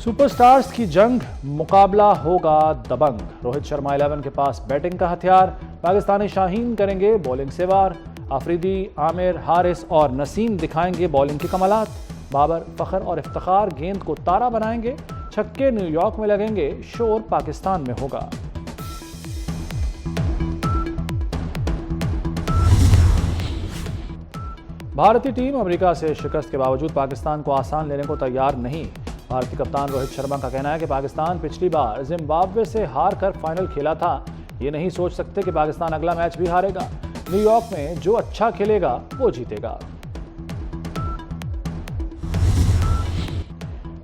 Super stars की जंग, मुकाबला होगा दबंग। रोहित शर्मा 11 के पास बैटिंग का हथियार, पाकिस्तानी शाहीन करेंगे बॉलिंग से वार। आफरीदी, आमिर, हारिस और नसीम दिखाएंगे बॉलिंग की कमालात। बाबर, फखर और इफ्तिखार गेंद को तारा बनाएंगे। छक्के न्यूयॉर्क में लगेंगे, शोर पाकिस्तान में होगा। भारतीय टीम अमेरिका से शिकस्त के बावजूद पाकिस्तान को आसान लेने को तैयार नहीं। भारतीय कप्तान रोहित शर्मा का कहना है कि पाकिस्तान पिछली बार जिम्बाब्वे से हार कर फाइनल खेला था। ये नहीं सोच सकते कि पाकिस्तान अगला मैच भी हारेगा। न्यूयॉर्क में जो अच्छा खेलेगा वो जीतेगा।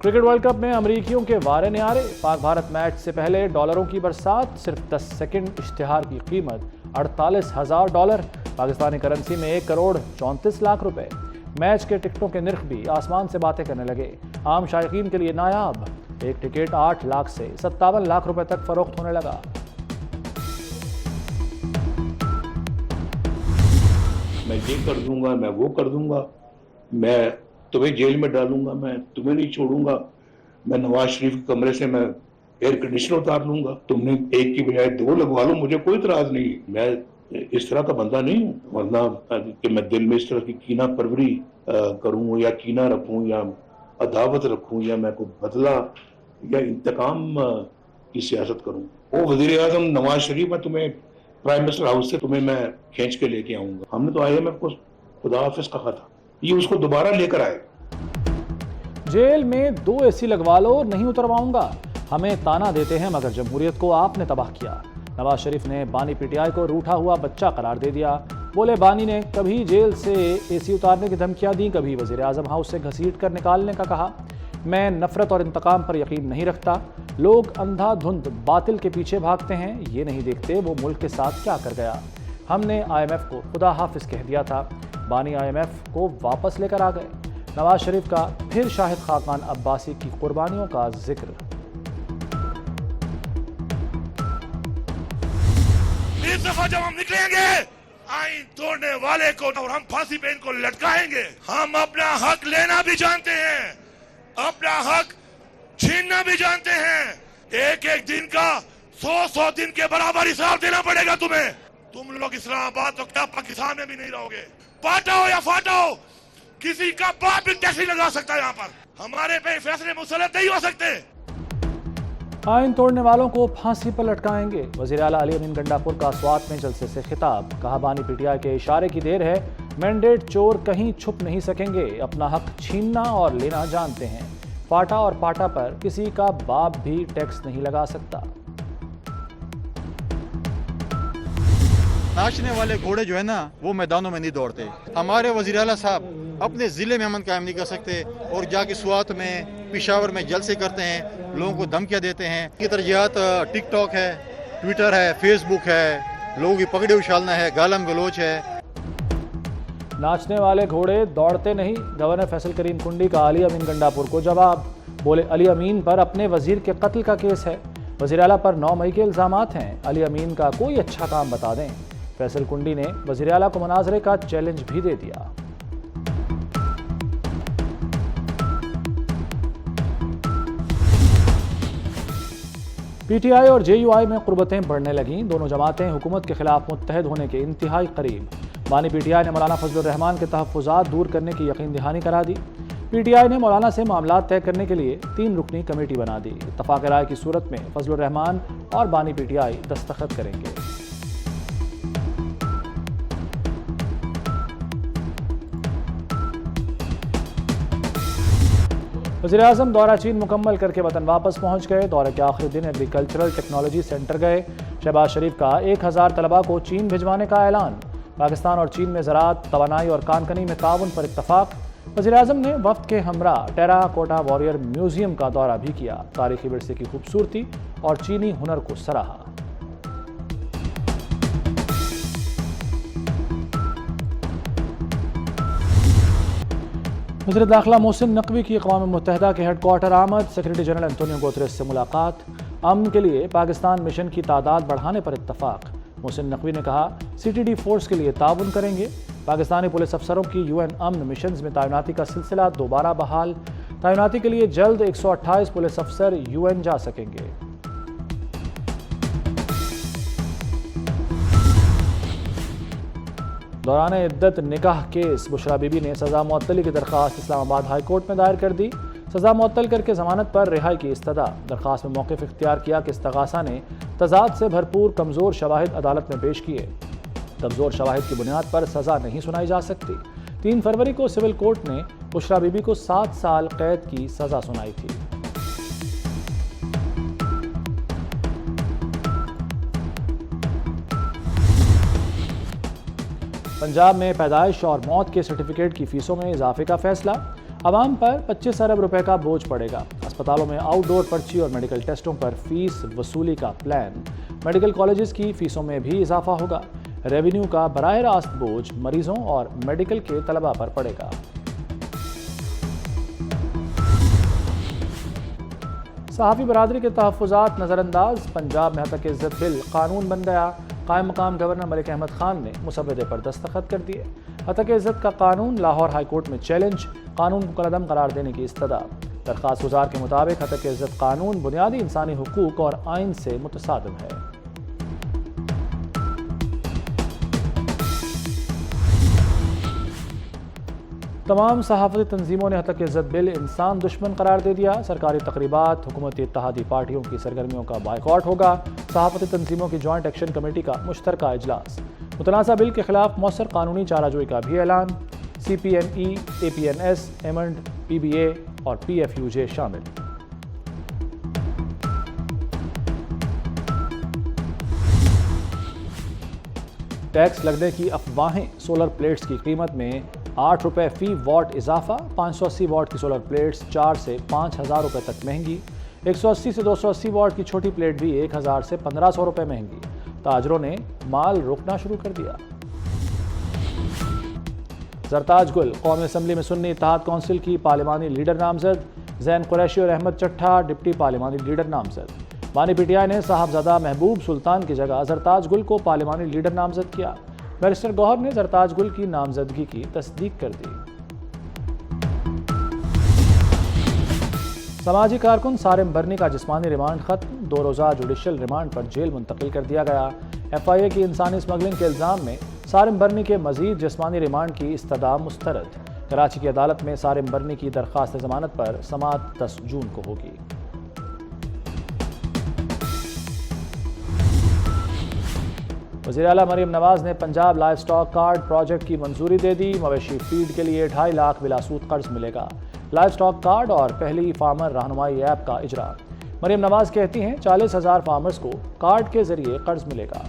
क्रिकेट वर्ल्ड कप में अमरीकियों के वारे न्यारे। पाक भारत मैच से पहले डॉलरों की बरसात, सिर्फ 10 सेकंड इश्तिहार की कीमत $48,000। पाकिस्तानी करेंसी में 1 करोड़ 34 लाख रुपए। मैच के टिकटों के निर्ख भी आसमान से बातें करने लगे। आम शायकीन के लिए नायाब, एक टिकट 8 लाख से 57 लाख रुपए तक फरोख्त होने लगा। मैं ये कर दूंगा, मैं वो कर दूंगा, मैं तुम्हें जेल में डालूंगा, मैं तुम्हें नहीं छोड़ूंगा, मैं नवाज शरीफ के कमरे से मैं एयर कंडीशनर उतार लूंगा, तुमने एक की बजाय 2 लगवा लो, मुझे कोई इतराज नहीं। मैं इस तरह का बंदा नहीं हूँ, वरना कि मैं दिल में इस तरह की कीना परवरी करूँ या कीना रखूँ या अदावत रखूँ या मैं कोई बदला या इंतकाम की सियासत करूँ। वो वजीर आजम नवाज शरीफ, मैं तुम्हें प्राइम मिनिस्टर हाउस से तुम्हें मैं खींच के लेके आऊंगा। हमने तो IMF को खुदा हाफिज कहा था, ये उसको दोबारा लेकर आए। जेल में 2 AC लगवा लो, नहीं उतरवाऊंगा। हमें ताना देते हैं मगर जमहूरियत को आपने तबाह किया। नवाज शरीफ ने बानी PTI को रूठा हुआ बच्चा करार दे दिया। बोले बानी ने कभी जेल से AC उतारने की धमकियां दी, कभी वजीर आजम हाउस से घसीट कर निकालने का कहा। मैं नफरत और इंतकाम पर यकीन नहीं रखता। लोग अंधाधुंध बातिल के पीछे भागते हैं, ये नहीं देखते वो मुल्क के साथ क्या कर गया। हमने IMF को खुदा हाफिज कह दिया था, बानी IMF को वापस लेकर आ गए। नवाज शरीफ का फिर शाहिद खाकान अब्बासी की कुर्बानियों का जिक्र। इस दफा जब हम निकलेंगे, आईन तोड़ने वाले को और हम फांसी पे इनको लटकाएंगे। हम अपना हक लेना भी जानते हैं, अपना हक छीनना भी जानते हैं। एक एक दिन का 100 दिन के बराबर हिसाब देना पड़ेगा तुम्हें। तुम लोग इस्लामाबाद तो क्या पाकिस्तान में भी नहीं रहोगे। पाटाओ या फाटाओ, किसी का बाप भी टैक्सी लगा सकता है। यहाँ पर हमारे पे फैसले मुसलत नहीं हो सकते। आइन तोड़ने वालों को फांसी पर लटकाएंगे। वज़ीर आला अली अमीन गंडापुर का स्वात में जलसे से खिताब। कहा बानी PTI के इशारे की देर है, मैंडेट चोर कहीं छुप नहीं सकेंगे। अपना हक छीनना और लेना जानते हैं। फाटा और पाटा पर किसी का बाप भी टैक्स नहीं लगा सकता। नाचने वाले घोड़े जो है ना, वो मैदानों में नहीं दौड़ते। हमारे वज़ीर आला साहब अपने ज़िले में अमन कायम नहीं कर सकते और जाके स्वात में, पेशावर में जलसे करते हैं, लोगों को धमकियां देते हैं। की तरजीहात टिकटॉक है, ट्विटर है, फेसबुक है, लोगों की पगड़ी उछालना है, गालम गलोच है। नाचने वाले घोड़े दौड़ते नहीं, गवर्नर फैसल करीम कुंडी का अली अमीन गंडापुर को जवाब। बोले अली अमीन पर अपने वजीर के कत्ल का केस है, वज़ीर आला पर 9 मई के इल्ज़ामात हैं। अली अमीन का कोई अच्छा काम बता दें। फैसल कुंडी ने वज़ीर आला को मुनाजरे का चैलेंज भी दे दिया। PTI और JUI में कुर्बतें बढ़ने लगीं। दोनों जमातें हुकूमत के खिलाफ मुत्तहद होने के इंतहाई करीब। बानी PTI ने मौलाना फजलुर रहमान के तहफ़्फ़ुज़ात दूर करने की यकीन दहानी करा दी। PTI ने मौलाना से मामलात तय करने के लिए 3 रुकनी कमेटी बना दी। इत्तफ़ाक़ राय की सूरत में फजलुर रहमान और बानी PTI दस्तखत करेंगे। वज़ीर आज़म दौरा चीन मुकम्मल करके वतन वापस पहुँच गए। दौरे के आखिरी दिन एग्रीकल्चरल टेक्नोलॉजी सेंटर गए। शहबाज शरीफ का 1000 तलबा को चीन भिजवाने का ऐलान। पाकिस्तान और चीन में ज़राअत, तवानाई और कानकनी में ताउन पर इत्तफाक। वज़ीर आज़म ने वफ़द के हमरा टेराकोटा वॉरियर म्यूज़ियम का दौरा भी किया। तारीखी विरसे की खूबसूरती और चीनी हुनर को सराहा। वज़ीर दाखिला मोहसिन नकवी की अक़वाम मुत्तहिदा के हेडक्वार्टर आमद। सेक्रेटरी जनरल एंटोनियो गुतेरेस से मुलाकात। अमन के लिए पाकिस्तान मिशन की तादाद बढ़ाने पर इत्तफाक। मोहसिन नकवी ने कहा CTD फोर्स के लिए ताउन करेंगे। पाकिस्तानी पुलिस अफसरों की UN अमन मिशन में तैनाती का सिलसिला दोबारा बहाल। تعیناتی کے لیے جلد 128 پولیس افسر UN جا سکیں گے۔ دوران عدت نکاح کیس بشرا بی بی نے سزا معطلی کی درخواست اسلام آباد ہائی کورٹ میں دائر کر دی۔ سزا معطل کر کے ضمانت پر رہائی کی استدعا۔ درخواست میں موقف اختیار کیا کہ استغاثہ نے تضاد سے بھرپور کمزور شواہد عدالت میں پیش کیے۔ کمزور شواہد کی بنیاد پر سزا نہیں سنائی جا سکتی۔ 3 فروری کو سول کورٹ نے بشرا بی بی کو 7 سال قید کی سزا سنائی تھی۔ پنجاب میں پیدائش اور موت کے سرٹیفکیٹ کی فیسوں میں اضافے کا فیصلہ۔ عوام پر 25 ارب روپے کا بوجھ پڑے گا۔ اسپتالوں میں آؤٹ ڈور پرچی اور میڈیکل ٹیسٹوں پر فیس وصولی کا پلان۔ میڈیکل کالجز کی فیسوں میں بھی اضافہ ہوگا۔ ریونیو کا براہ راست بوجھ مریضوں اور میڈیکل کے طلباء پر پڑے گا۔ صحافی برادری کے تحفظات نظر انداز۔ پنجاب میں حتک عزت بل قانون بن گیا۔ قائم مقام گورنر ملک احمد خان نے مسودے پر دستخط کر دیے۔ حتک عزت کا قانون لاہور ہائی کورٹ میں چیلنج۔ قانون کو کالعدم قرار دینے کی استدعا۔ درخواست گزار کے مطابق حتک عزت قانون بنیادی انسانی حقوق اور آئین سے متصادم ہے۔ تمام صحافتی تنظیموں نے حتک عزت بل انسان دشمن قرار دے دیا۔ سرکاری تقریبات، حکومتی اتحادی پارٹیوں کی سرگرمیوں کا بائیکاٹ ہوگا۔ صحافتی تنظیموں کی جوائنٹ ایکشن کمیٹی کا مشترکہ اجلاس۔ متنازع بل کے خلاف مؤثر قانونی چارہ جوئی کا بھی اعلان۔ CPNE، APNS، ایمنڈ، PBA اور PFUJ شامل۔ ٹیکس لگنے کی افواہیں۔ سولر پلیٹس کی قیمت میں 8 روپے فی واٹ اضافہ۔ 580 واٹ کی سولر پلیٹس 4 سے 5,000 روپے تک مہنگی۔ 180 سے 280 واٹ کی چھوٹی پلیٹ بھی 1,000 سے 1,500 روپے مہنگی۔ تاجروں نے مال روکنا شروع کر دیا۔ زرتاج گل قومی اسمبلی میں سنی اتحاد کونسل کی پارلیمانی لیڈر نامزد۔ زین قریشی اور احمد چٹھا ڈپٹی پارلیمانی لیڈر نامزد۔ بانی PTI نے صاحبزادہ محبوب سلطان کی جگہ زرتاج گل کو پارلیمانی لیڈر نامزد کیا۔ بیرسٹر گوہر نے زرتاج گل کی نامزدگی کی تصدیق کر دی۔ سماجی کارکن سارم برنی کا جسمانی ریمانڈ ختم۔ 2 روزہ جوڈیشل ریمانڈ پر جیل منتقل کر دیا گیا۔ FIA کی انسانی اسمگلنگ کے الزام میں سارم برنی کے مزید جسمانی ریمانڈ کی استدعا مسترد۔ کراچی کی عدالت میں سارم برنی کی درخواست ضمانت پر سماعت 10 جون کو ہوگی۔ وزیر اعلیٰ مریم نواز نے Punjab life stock card project کی منظوری دے دی۔ مویشی فیڈ کے لیے 2.5 لاکھ بلا سود قرض ملے گا۔ لائف سٹاک کارڈ اور پہلی فارمر رہنمائی ایپ کا اجرا۔ مریم نواز کہتی ہیں 40,000 فارمرز کو کارڈ کے ذریعے قرض ملے گا۔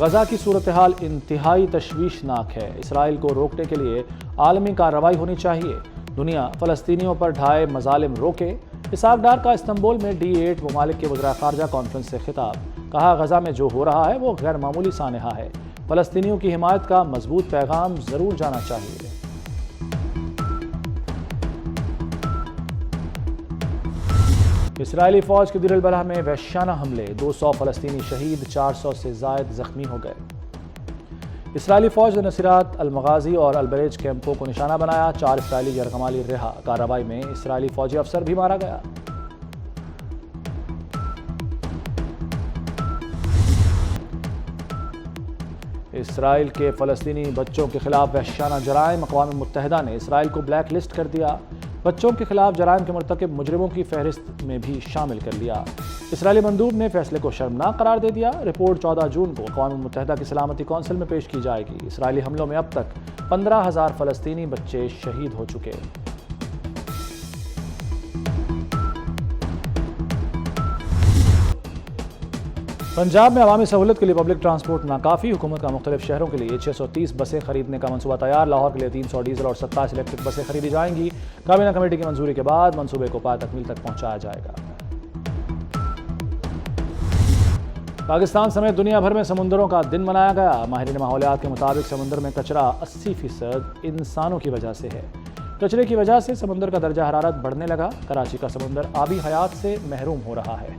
غزہ کی صورتحال انتہائی تشویشناک ہے۔ اسرائیل کو روکنے کے لیے عالمی کارروائی ہونی چاہیے۔ دنیا فلسطینیوں پر ڈھائے مظالم روکے۔ اسحاق ڈار کا استنبول میں D8 ممالک کے وزراء خارجہ کانفرنس سے خطاب۔ کہا غزہ میں جو ہو رہا ہے وہ غیر معمولی سانحہ ہے۔ فلسطینیوں کی حمایت کا مضبوط پیغام ضرور جانا چاہیے۔ اسرائیلی فوج کے دیر البلح میں وحشیانہ حملے۔ 200 فلسطینی شہید، 400 سے زائد زخمی ہو گئے۔ اسرائیلی فوج نے نصیرات، المغازی اور البریج کیمپوں کو نشانہ بنایا۔ 4 اسرائیلی یرغمالی رہا۔ کارروائی میں اسرائیلی فوجی افسر بھی مارا گیا۔ اسرائیل کے فلسطینی بچوں کے خلاف وحشیانہ جرائم۔ اقوام متحدہ نے اسرائیل کو بلیک لسٹ کر دیا۔ بچوں کے خلاف جرائم کے مرتکب مجرموں کی فہرست میں بھی شامل کر لیا۔ اسرائیلی مندوب نے فیصلے کو شرمناک قرار دے دیا۔ رپورٹ 14 جون کو اقوام متحدہ کی سلامتی کونسل میں پیش کی جائے گی۔ اسرائیلی حملوں میں اب تک 15,000 فلسطینی بچے شہید ہو چکے۔ پنجاب میں عوامی سہولت کے لیے پبلک ٹرانسپورٹ ناکافی۔ حکومت کا مختلف شہروں کے لیے 630 بسیں خریدنے کا منصوبہ تیار۔ لاہور کے لیے 300 ڈیزل اور 27 الیکٹرک بسیں خریدی جائیں گی۔ کابینہ کمیٹی کی منظوری کے بعد منصوبے کو پایہ تکمیل تک پہنچایا جائے گا۔ پاکستان سمیت دنیا بھر میں سمندروں کا دن منایا گیا۔ ماہرین ماحولیات کے مطابق سمندر میں کچرا 80% انسانوں کی وجہ سے ہے۔ کچرے کی وجہ سے سمندر کا درجہ حرارت بڑھنے لگا۔ کراچی کا سمندر آبی حیات سے محروم ہو رہا ہے۔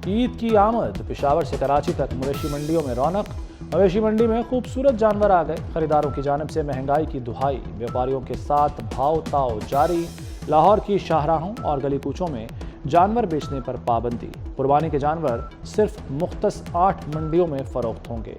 عید کی آمد، پشاور سے کراچی تک مویشی منڈیوں میں رونق، مویشی منڈی میں خوبصورت جانور آ گئے، خریداروں کی جانب سے مہنگائی کی دہائی، بیوپاریوں کے ساتھ بھاؤ تاؤ جاری، لاہور کی شاہراہوں اور گلی کوچوں میں جانور بیچنے پر پابندی، قربانی کے جانور صرف مختص 8 منڈیوں میں فروخت ہوں گے۔